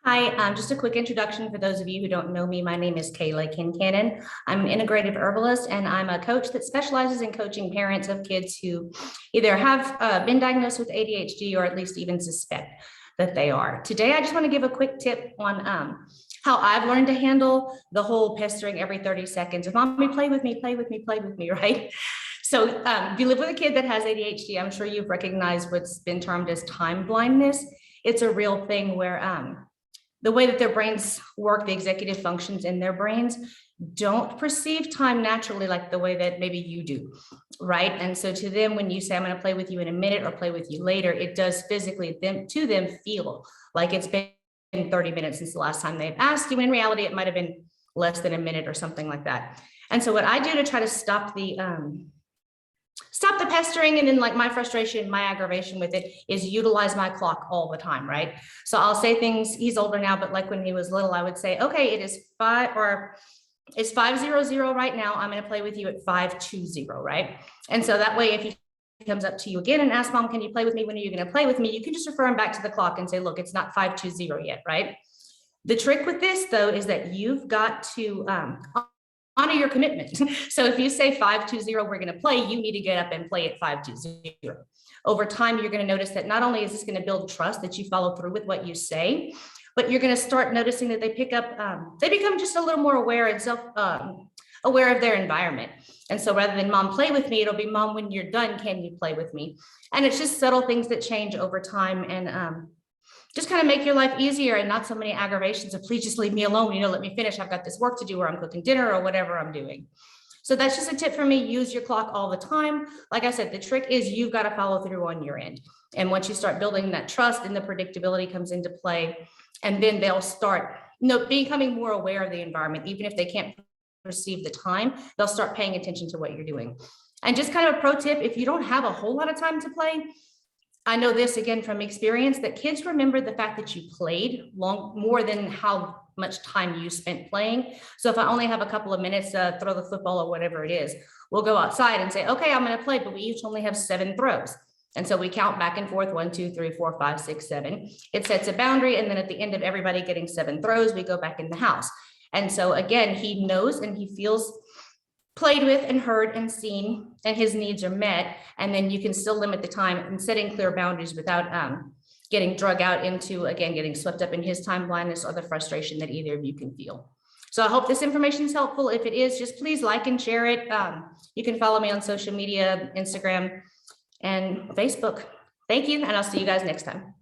Hi, just a quick introduction for those of you who don't know me. My name is Kayla Kincannon. I'm an integrative herbalist, and I'm a coach that specializes in coaching parents of kids who either have been diagnosed with ADHD or at least even suspect that they are. Today, I just want to give a quick tip on how I've learned to handle the whole pestering every 30 seconds. If mommy, play with me, play with me, play with me, right? So if you live with a kid that has ADHD, I'm sure you've recognized what's been termed as time blindness. It's a real thing where the way that their brains work, the executive functions in their brains don't perceive time naturally like the way that maybe you do, right? And so to them, when you say, I'm going to play with you in a minute or play with you later, it does physically to them feel like it's been 30 minutes since the last time they've asked you. In reality, it might have been less than a minute or something like that. And so what I do to try to stop the pestering, and then like my frustration, my aggravation with it is utilize my clock all the time, right? So I'll say things, he's older now, but like when he was little, I would say, okay, it's 5:00 right now. I'm going to play with you at 5:20, right? And so that way, if he comes up to you again and asks, Mom, can you play with me? When are you going to play with me? You can just refer him back to the clock and say, look, it's not 5:20 yet, right? The trick with this though, is that you've got to honor your commitment. So if you say 5:20, we're going to play, you need to get up and play at 5:20. Over time, you're going to notice that not only is this going to build trust that you follow through with what you say, but you're going to start noticing that they become just a little more aware and aware of their environment. And so rather than Mom, play with me, it'll be Mom, when you're done, can you play with me? And it's just subtle things that change over time, and just kind of make your life easier and not so many aggravations of please just leave me alone, let me finish. I've got this work to do, or I'm cooking dinner or whatever I'm doing. So that's just a tip for me. Use your clock all the time. Like I said, the trick is you've got to follow through on your end. And once you start building that trust, and the predictability comes into play, and then they'll start becoming more aware of the environment. Even if they can't perceive the time, they'll start paying attention to what you're doing. And just kind of a pro tip, if you don't have a whole lot of time to play, I know this again from experience, that kids remember the fact that you played more than how much time you spent playing. So if I only have a couple of minutes to throw the football or whatever it is, we'll go outside and say, okay, I'm going to play, but we each only have 7 throws. And so we count back and forth, 1, 2, 3, 4, 5, 6, 7. It sets a boundary. And then at the end of everybody getting 7 throws, we go back in the house. And so again, he knows and he feels played with and heard and seen, and his needs are met. And then you can still limit the time and setting clear boundaries without getting drug out into, again, getting swept up in his time blindness or the frustration that either of you can feel. So I hope this information is helpful. If it is, just please like and share it. You can follow me on social media, Instagram and Facebook. Thank you, and I'll see you guys next time.